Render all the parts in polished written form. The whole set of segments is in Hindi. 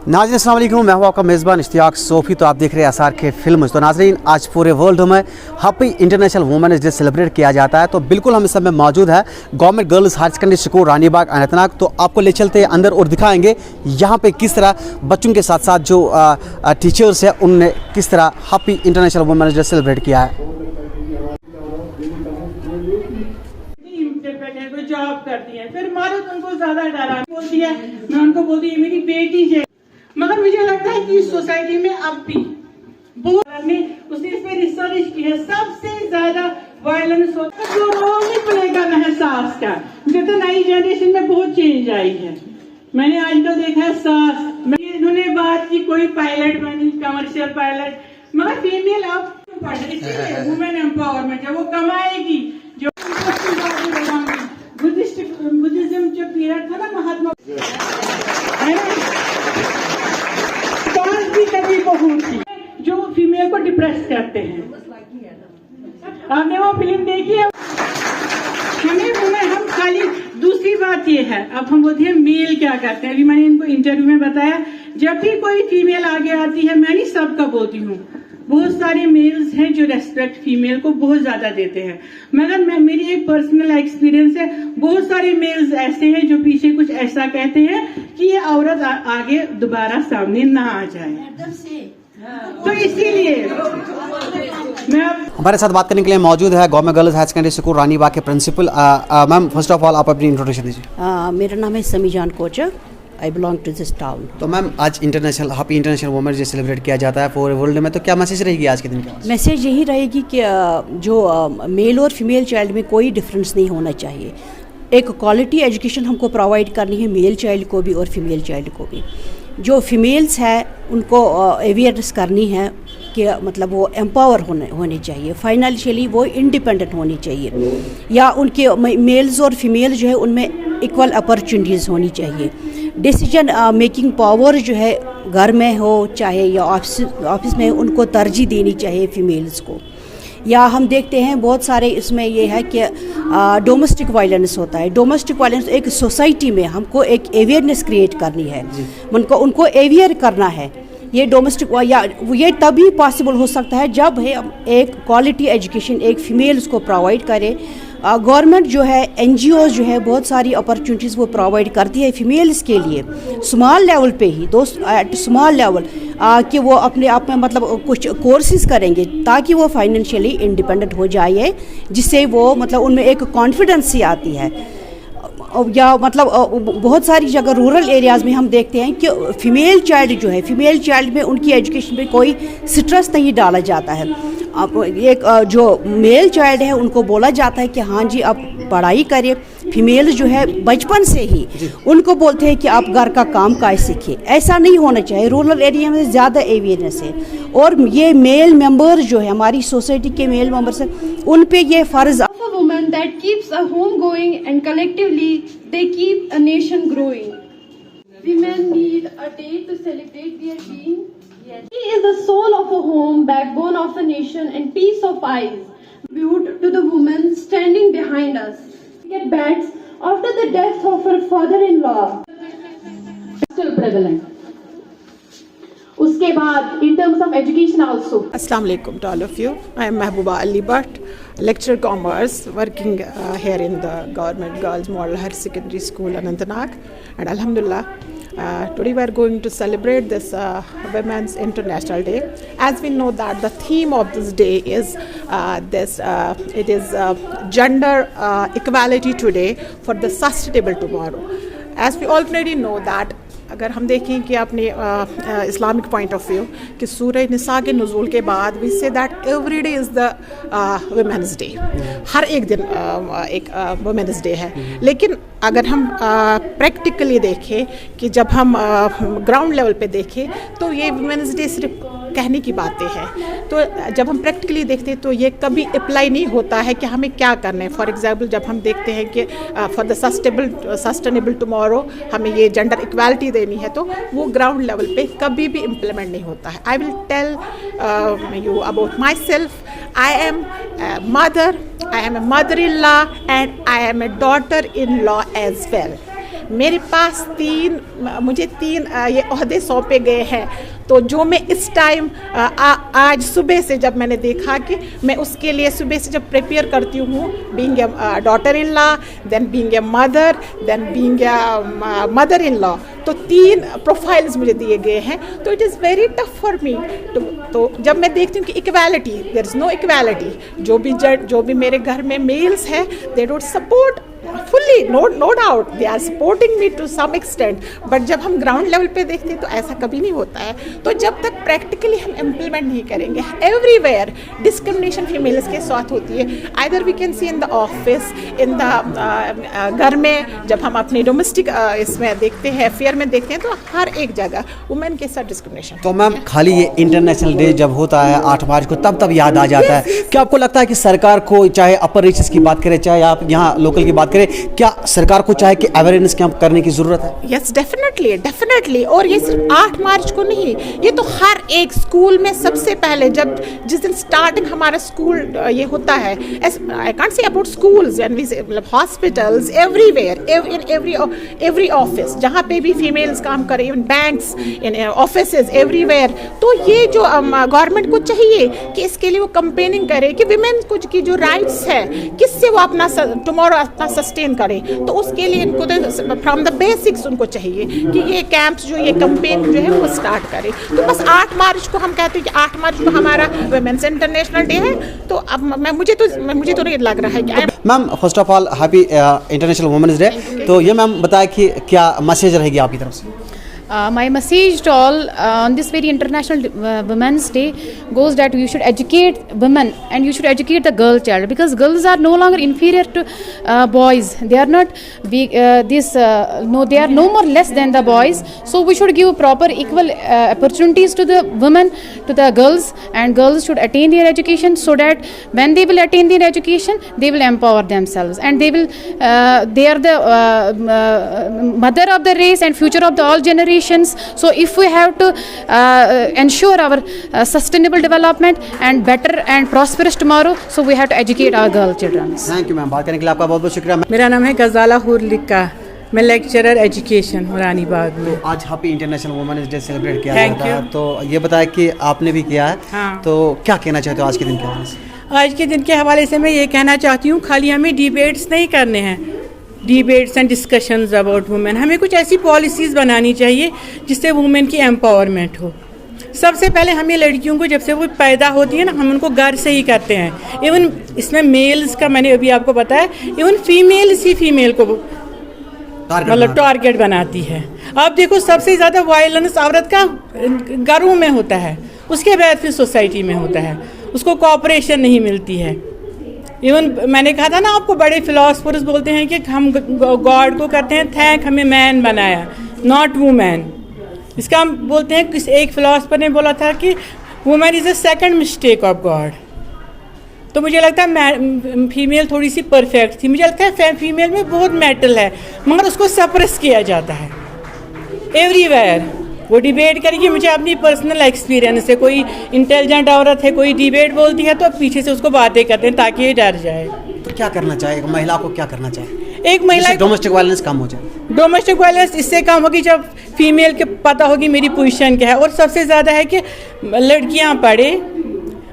नाज़रीन अस्सलाम वालेकुम, मैं हूं आपका मेज़बान इश्तियाक सोफ़ी। तो आप देख रहे हैं आसार के फिल्म। तो नाज़रीन, आज पूरे वर्ल्ड में happy international women's day celebrate किया जाता है। तो बिल्कुल हम इस समय मौजूद है government girls higher secondary school Ranibagh Anantnag. तो आपको ले चलते हैं अंदर और दिखाएंगे यहाँ पे किस तरह बच्चों के साथ साथ जो टीचर्स हैं उनने किस तरह happy international women's day celebrate किया है। जॉब करती है, फिर मर्द उनको ज्यादा डरा बोलती है। मैं उनको बोलती है मेरी बेटी है, मगर मुझे लगता है कि इस सोसाइटी में अब भी उसने इस पर रिसर्च की है, सबसे ज्यादा वायलेंस होता है जो रोल नहीं पड़ेगा महसास का। मुझे तो नई जनरेशन में बहुत चेंज आई है। मैंने आजकल देखा है सास, इन्होंने बात की कोई पायलट बनी, कमर्शियल पायलट, मगर फीमेल अब पढ़ रही है। वुमेन एम्पावरमेंट है, वो कमाएगी। जो बुद्धिज्म जो पीरियड था ना महात्मा, है ना, भी कभी बहुत थी जो फीमेल को डिप्रेस करते हैं। आपने वो फिल्म देखी है? हम खाली दूसरी बात ये है, अब हम बोलते हैं मेल क्या करते हैं। अभी मैंने इनको इंटरव्यू में बताया, जब भी कोई फीमेल आगे आती है, मैं नहीं सबका बोलती हूँ, बहुत सारे मेल्स हैं जो रेस्पेक्ट फीमेल को बहुत ज्यादा देते हैं, मगर मेरी एक पर्सनल एक्सपीरियंस है, बहुत सारे मेल्स ऐसे हैं जो पीछे कुछ ऐसा कहते हैं कि ये औरत आगे दोबारा सामने ना आ जाए। तो इसीलिए मैं हमारे साथ बात करने के लिए मौजूद है government girls higher secondary school Ranibagh के principal. Ma'am, first of all आप अपनी इंट्रोडक्शन दीजिए। मेरा नाम है Samijan Kochar, I belong to this town. तो मैम, आज happy international women's day celebrate किया जाता है पूरे वर्ल्ड में, तो क्या मैसेज रहेगी आज के दिन का? मैसेज यही रहेगी कि जो मेल और फीमेल चाइल्ड में कोई डिफरेंस नहीं होना चाहिए। एक क्वालिटी एजुकेशन हमको प्रोवाइड करनी है, मेल चाइल्ड को भी और फीमेल चाइल्ड को भी। जो फीमेल्स है उनको अवेयरनेस करनी है कि मतलब वो एम्पावर होने चाहिए, फाइनेंशियली वो इंडिपेंडेंट होनी चाहिए, या उनके मेल्स और फीमेल जो है उनमें इक्वल अपॉर्चुनिटीज़ होनी चाहिए। डिसीजन मेकिंग पावर जो है घर में हो चाहे या ऑफिस में, उनको तरजीह देनी चाहिए फीमेल्स को। या हम देखते हैं बहुत सारे इसमें ये है कि डोमेस्टिक वायलेंस होता है। डोमेस्टिक वायलेंस एक सोसाइटी में हमको एक अवेयरनेस क्रिएट करनी है, उनको अवेयर करना है। ये डोमेस्टिक या ये तभी पॉसिबल हो सकता है जब एक क्वालिटी एजुकेशन एक फीमेल्स को प्रोवाइड करे। गवर्नमेंट जो है, NGOs जो है, बहुत सारी अपॉर्चुनिटीज़ वो प्रोवाइड करती है फीमेल्स के लिए, स्मॉल लेवल पे ही, एट स्मॉल लेवल, कि वो अपने आप में मतलब कुछ कोर्सेज करेंगे ताकि वो फाइनेंशियली इंडिपेंडेंट हो जाए, जिससे वो मतलब उनमें एक कॉन्फिडेंस सी आती है। या मतलब बहुत सारी जगह रूरल एरियाज़ में हम देखते हैं कि फीमेल चाइल्ड जो है, फीमेल चाइल्ड में उनकी एजुकेशन पे कोई स्ट्रेस नहीं डाला जाता है। अब एक जो मेल चाइल्ड है उनको बोला जाता है कि हाँ जी आप पढ़ाई करिए। फीमेल जो है बचपन से ही उनको बोलते हैं कि आप घर का काम काज सीखिए। ऐसा नहीं होना चाहिए। रूरल एरिया में ज़्यादा अवेयरनेस है, और ये मेल मेंबर जो है, हमारी सोसाइटी के मेल मेंबर्स हैं, उन पे ये फ़र्ज। Woman that keeps a home going and collectively they keep a nation growing. Women need a day to celebrate their being. Yes. She is the soul of a home, backbone of a nation and peace of eyes. Tribute to the woman standing behind us. Get bats after the death of her father-in-law. Still prevalent. उसके बाद in terms of education also. Assalamu alaikum to all of you. I am Mahbooba Ali Bhatt, lecturer commerce, working here in the Government Girls Model Higher Secondary School Anantnag, and Alhamdulillah, today we are going to celebrate this Women's International Day. As we know that the theme of this day is it is gender equality today for the sustainable tomorrow. As we already know that, अगर हम देखें कि अपने इस्लामिक पॉइंट ऑफ व्यू कि सूरह निसा के नुज़ूल के बाद we say that every day is the women's day, हर एक दिन एक वुमेन्स डे है। लेकिन अगर हम प्रैक्टिकली देखें कि जब हम ग्राउंड लेवल पे देखें तो ये वुमेन्स डे सिर्फ कहने की बातें हैं। तो जब हम प्रैक्टिकली देखते हैं तो ये कभी अप्लाई नहीं होता है कि हमें क्या करना है। फॉर एग्जांपल, जब हम देखते हैं कि फॉर द सस्टेनेबल टुमारो हमें ये जेंडर इक्वालिटी देनी है, तो वो ग्राउंड लेवल पे कभी भी इम्प्लीमेंट नहीं होता है। I will tell you about my self. I am mother, I am a mother-in-law, and I am a daughter-in-law as well. मेरे पास मुझे तीन ये ओहदे सौंपे गए हैं। तो जो मैं इस टाइम आज सुबह से जब मैंने देखा कि मैं उसके लिए सुबह से जब प्रिपेयर करती हूँ, being a daughter in law, then being a mother, then being a mother in law, तो 3 प्रोफाइल्स मुझे दिए गए हैं। तो it is very tough for me. तो जब मैं देखती हूँ कि equality, there is no equality, जो भी मेरे घर में मेल्स हैं, they don't support fully, no doubt they are supporting me to some extent, but जब हम ग्राउंड लेवल पे देखते हैं तो ऐसा कभी नहीं होता है। तो जब तक प्रैक्टिकली हम इम्प्लीमेंट नहीं करेंगे, एवरीवेयर डिस्क्रिमिनेशन फीमेल्स के साथ होती है। Either we can see in the office, in the घर में, जब हम अपने डोमेस्टिक इसमें देखते हैं, फेयर में देखते हैं, तो हर एक जगह वुमेन के साथ डिस्क्रिमिनेशन। तो मैम खाली ये इंटरनेशनल डे जब होता है 8 मार्च को तब याद आ जाता है। क्या आपको लगता है कि सरकार को, चाहे अपर रीचेस की बात करें, चाहे आप यहाँ लोकल की बात करें, क्या सरकार को चाहे कि अवेयरनेस कैंप करने की जरूरत है? Yes, definitely. और ये सिर्फ 8 मार्च को नहीं, ये तो हर एक स्कूल में सबसे पहले जिस दिन स्टार्टिंग हमारा स्कूल ये होता है, I can't say about schools, मतलब hospitals, everywhere, in every office जहाँ पे भी फीमेल्स काम करें, even banks, in offices, everywhere. तो ये जो गवर्नमेंट को चाहिए कि इसके लिए वो कंपेनिंग करे कि विमेन कुछ की जो राइट्स है, किससे वो अपना टुमारो अपना सस्टेन करें। तो उसके लिए इनको फ्रॉम द बेसिक्स उनको चाहिए कि ये कैंप्स जो, ये कैंपेन जो है वो स्टार्ट करें। तो बस 8 मार्च को हम कहते हैं कि 8 मार्च को हमारा वुमेन्स इंटरनेशनल डे है। तो अब मुझे तो नहीं लग रहा है कि ma'am first of all happy international women's day. तो ये मैम बताया कि क्या मैसेज रहेगी आपकी तरफ से? My message to all on this very International Women's Day goes that you should educate women and you should educate the girl child, because girls are no longer inferior to boys. They are not they are no more less than the boys. So we should give proper equal opportunities to the women, to the girls, and girls should attain their education so that when they will attain their education, they will empower themselves and they are the mother of the race and future of the all generations. So if we have to ensure our sustainable development and better and prosperous tomorrow, so we have to educate our girl children. Thank you ma'am, बात करने के लिए आपका बहुत बहुत शुक्रिया। मेरा नाम है गजाला हुरलिका, मैं लेक्चरर एजुकेशन रानी बाग में। आज happy international women's day celebrate किया Thank जाता है, you. तो ये बताया कि आपने भी किया है। हाँ। तो क्या कहना चाहते हो आज के दिन के हवाले से? आज के दिन के हवाले से मैं ये कहना चाहती हूँ, खाली हमें डिबेट्स नहीं करने हैं, debates and discussions about women. हमें कुछ ऐसी पॉलिसीज़ बनानी चाहिए जिससे वुमेन की एम्पावरमेंट हो। सबसे पहले हमें लड़कियों को जब से वो पैदा होती है ना, हम उनको घर से ही करते हैं। इवन इसमें मेल्स का मैंने अभी आपको बताया, इवन फीमेल्स ही फीमेल को मतलब टारगेट बनाती है। अब देखो सबसे ज़्यादा वायलेंस औरत का घरों में होता है, उसके बाद फिर सोसाइटी में होता है, उसको कोऑपरेशन नहीं मिलती है। इवन मैंने कहा था ना आपको, बड़े फिलोसफर्स बोलते हैं कि हम गॉड को करते हैं थैंक, हमें मैन बनाया, नॉट वुमेन। इसका हम बोलते हैं, किस एक फिलोसफर ने बोला था कि women is the second mistake of God. तो मुझे लगता है फीमेल थोड़ी सी परफेक्ट थी। मुझे लगता है फीमेल में बहुत मेटल है, मगर उसको सप्रेस किया जाता है एवरीवेयर। वो डिबेट करेगी, मुझे अपनी पर्सनल एक्सपीरियंस है, कोई इंटेलिजेंट औरत है, कोई डिबेट बोलती है तो पीछे से उसको बातें करते हैं ताकि ये डर जाए। तो क्या करना चाहिए, एक महिला को क्या करना चाहिए? एक महिला डोमेस्टिक वायलेंस कम हो जाए। डोमेस्टिक वायलेंस इससे कम होगी जब फीमेल के पता होगी मेरी पोजीशन क्या है। और सबसे ज़्यादा है कि लड़कियां पढ़े,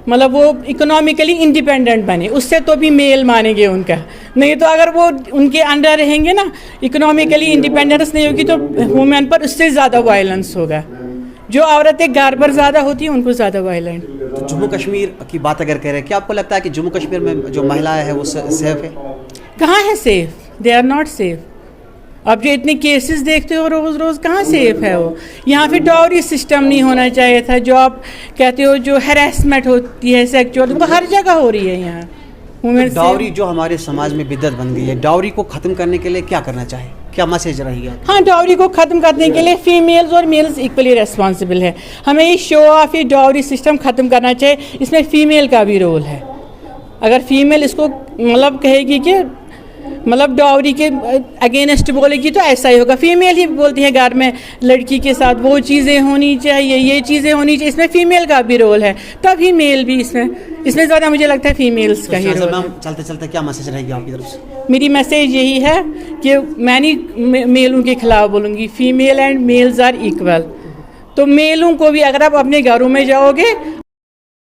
मतलब वो इकोनॉमिकली इंडिपेंडेंट बने, उससे तो भी मेल मानेंगे उनका। नहीं तो अगर वो उनके अंडर रहेंगे ना, इकोनॉमिकली इंडिपेंडेंस नहीं होगी, तो वुमेन पर उससे ज़्यादा वायलेंस होगा। जो औरतें घर पर ज़्यादा होती हैं उनको ज़्यादा वायलेंट। तो जम्मू कश्मीर की बात अगर करें, क्या आपको लगता है कि जम्मू कश्मीर में जो महिलाएं हैं वो सेफ है? कहाँ है safe? They are not safe. अब जो इतने केसेस देखते हो रोज़ रोज़, कहाँ सेफ है वो? यहाँ पे डाउरी सिस्टम नहीं होना चाहिए था। जो आप कहते हो जो हैरेसमेंट होती है सेक्चुअल, वो हर जगह हो रही है यहाँ। तो डाउरी जो हमारे समाज में बिद्दत बन गई है, डाउरी को ख़त्म करने के लिए क्या करना चाहिए, क्या मैसेज रहेगा? हाँ, डाउरी को ख़त्म करने के लिए फीमेल्स और मेल्स इक्वली रिस्पॉन्सिबल है। हमें ये शो ऑफ, ये डाउरी सिस्टम ख़त्म करना चाहिए। इसमें फ़ीमेल का भी रोल है। अगर फीमेल इसको मतलब कहेगी कि मतलब डाउरी के अगेंस्ट बोलेगी तो ऐसा ही होगा। फीमेल ही बोलती है घर में लड़की के साथ वो चीज़ें होनी चाहिए, ये चीज़ें होनी चाहिए, इसमें फीमेल का भी रोल है, तभी मेल भी इसमें ज़्यादा मुझे लगता है फीमेल्स का ही रोल है। चलते चलते क्या मैसेज रहेगी आपकी तरफ से? मेरी मैसेज यही है कि मैं नहीं मेलों के खिलाफ बोलूँगी, female and males are equal. तो मेलों को भी अगर आप अपने घरों में जाओगे